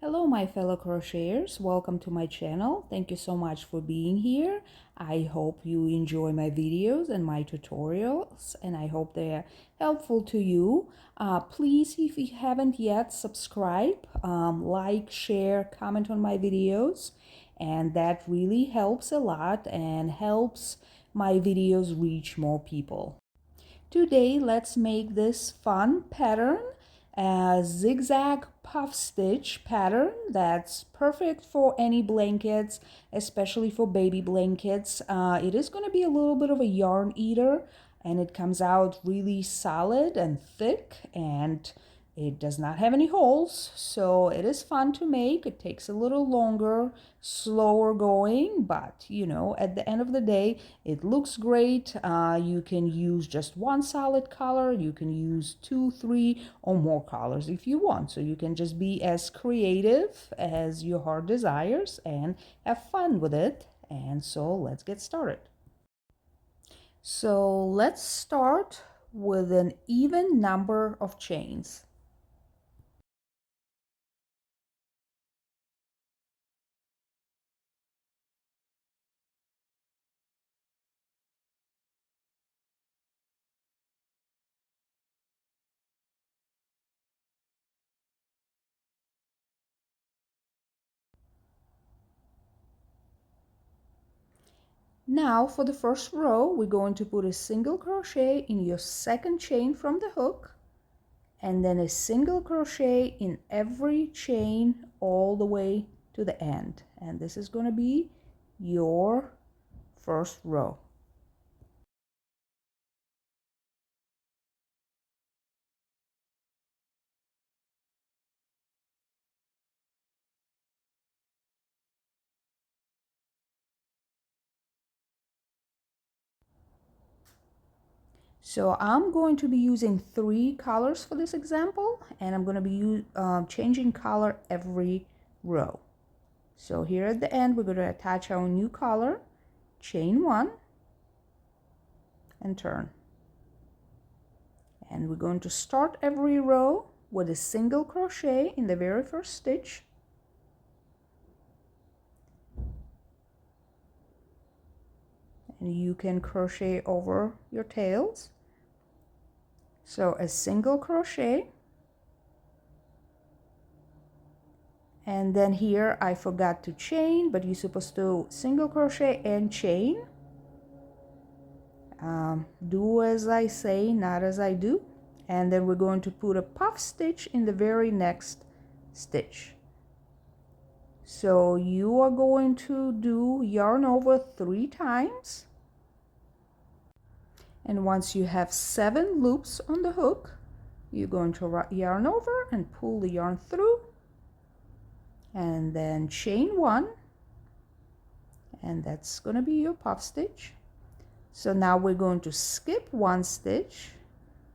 Hello my fellow crocheters, welcome to my channel. Thank you so much for being here. I hope you enjoy my videos and my tutorials, and I hope they're helpful to you. Please, if you haven't yet, subscribe, like, share, comment on my videos, and that really helps a lot and helps my videos reach more people. Today, let's make this fun pattern, a zigzag puff stitch pattern that's perfect for any blankets, especially for baby blankets. It is going to be a little bit of a yarn eater, and it comes out really solid and thick, and it does not have any holes, so it is fun to make. It takes a little longer, slower going, but at the end of the day, it looks great. You can use just one solid color. You can use 2, 3, or more colors if you want. So you can just be as creative as your heart desires and have fun with it. And so let's get started. So let's start with an even number of chains. Now for the first row, we're going to put a single crochet in your second chain from the hook, and then a single crochet in every chain all the way to the end. And this is going to be your first row. So I'm going to be using 3 colors for this example, and I'm going to be changing color every row. So here at the end, we're going to attach our new color, chain 1, and turn. And we're going to start every row with a single crochet in the very first stitch. And you can crochet over your tails. So a single crochet, and then here I forgot to chain, but you're supposed to single crochet and chain. Do as I say, not as I do. And then we're going to put a puff stitch in the very next stitch. So you are going to do yarn over 3 times. And once you have 7 loops on the hook, you're going to yarn over and pull the yarn through, and then chain 1, and that's going to be your puff stitch. So now we're going to skip 1 stitch,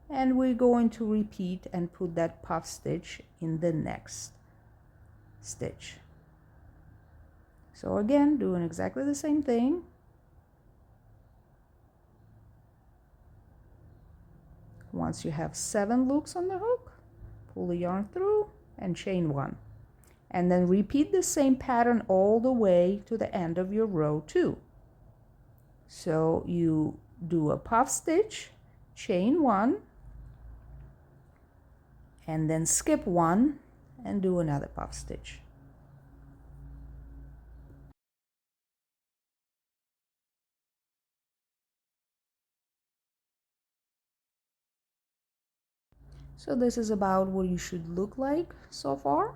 and we're going to repeat and put that puff stitch in the next stitch. So again, doing exactly the same thing. Once you have 7 loops on the hook, pull the yarn through and chain 1. And then repeat the same pattern all the way to the end of your row 2. So you do a puff stitch, chain 1, and then skip 1 and do another puff stitch. So this is about what you should look like so far.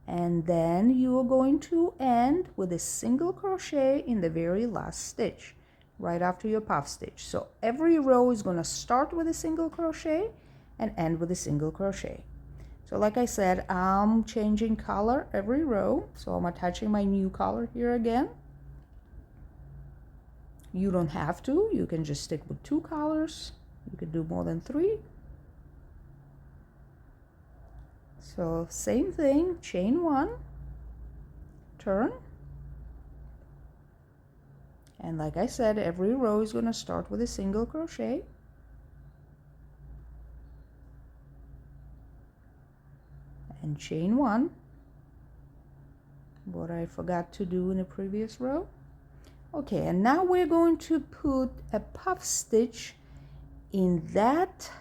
And then you are going to end with a single crochet in the very last stitch, right after your puff stitch. So every row is going to start with a single crochet and end with a single crochet. So like I said, I'm changing color every row. So I'm attaching my new color here again. You don't have to. You can just stick with 2 colors. You could do more than 3. So same thing, chain 1, turn, and like I said, every row is going to start with a single crochet, and chain 1, what I forgot to do in the previous row. Okay, and now we're going to put a puff stitch in that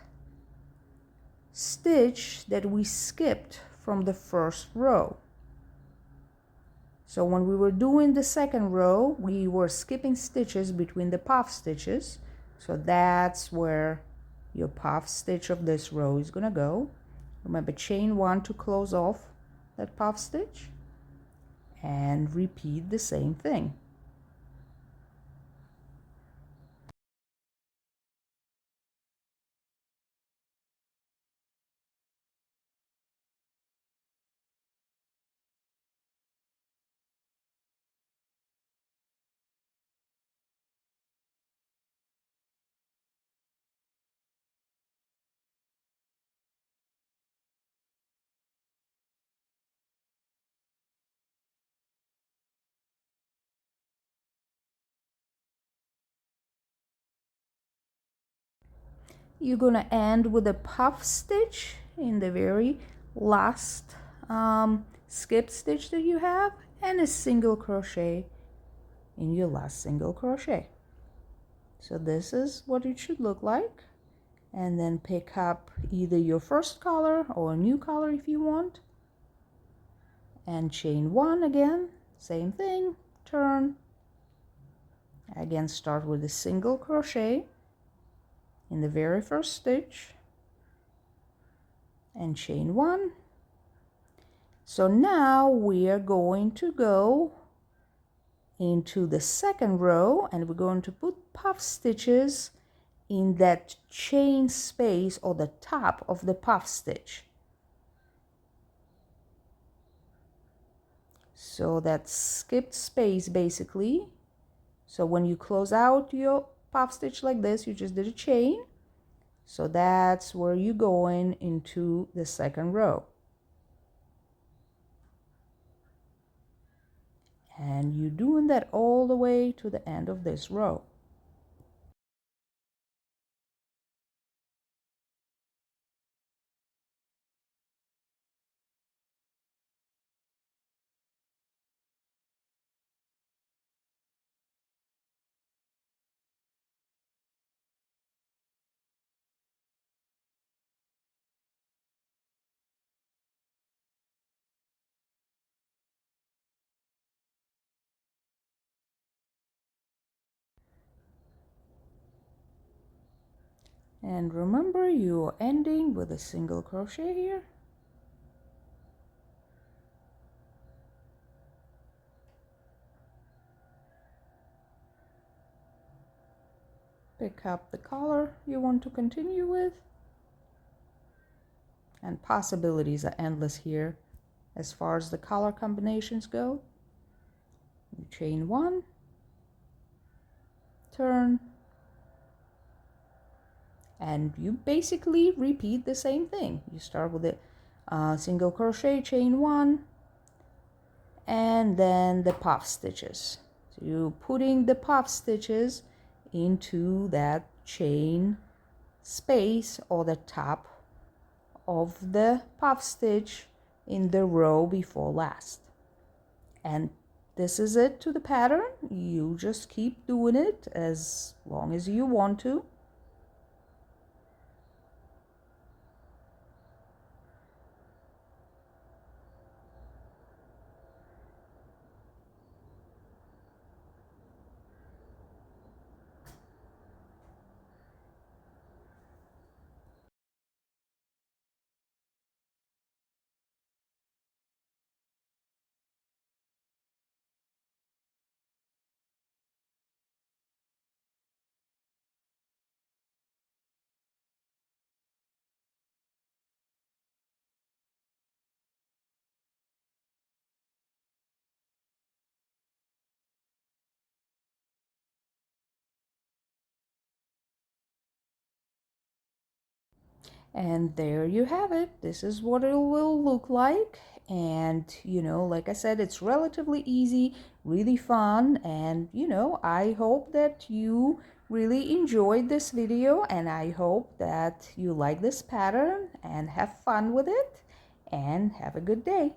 stitch that we skipped from the first row. So when we were doing the second row, we were skipping stitches between the puff stitches. So that's where your puff stitch of this row is gonna go. Remember, chain one to close off that puff stitch and repeat the same thing. You're gonna end with a puff stitch in the very last skip stitch that you have, and a single crochet in your last single crochet. So this is what it should look like. And then pick up either your first color or a new color if you want, and chain one again, same thing, turn again, start with a single crochet in the very first stitch and chain one. So now we are going to go into the second row, and we're going to put puff stitches in that chain space or the top of the puff stitch. So that skipped space basically. So when you close out your puff stitch like this, you just did a chain. So that's where you're going into the second row. And you're doing that all the way to the end of this row. And remember, you're ending with a single crochet here. Pick up the color you want to continue with. And possibilities are endless here as far as the color combinations go. You chain one, turn, and you basically repeat the same thing. You start with a single crochet, chain one, and then the puff stitches. So you're putting the puff stitches into that chain space or the top of the puff stitch in the row before last. And this is it to the pattern. You just keep doing it as long as you want to. And there you have it. This is what it will look like. And you know, like I said, it's relatively easy, really fun, and you know, I hope that you really enjoyed this video, and I hope that you like this pattern and have fun with it, and have a good day.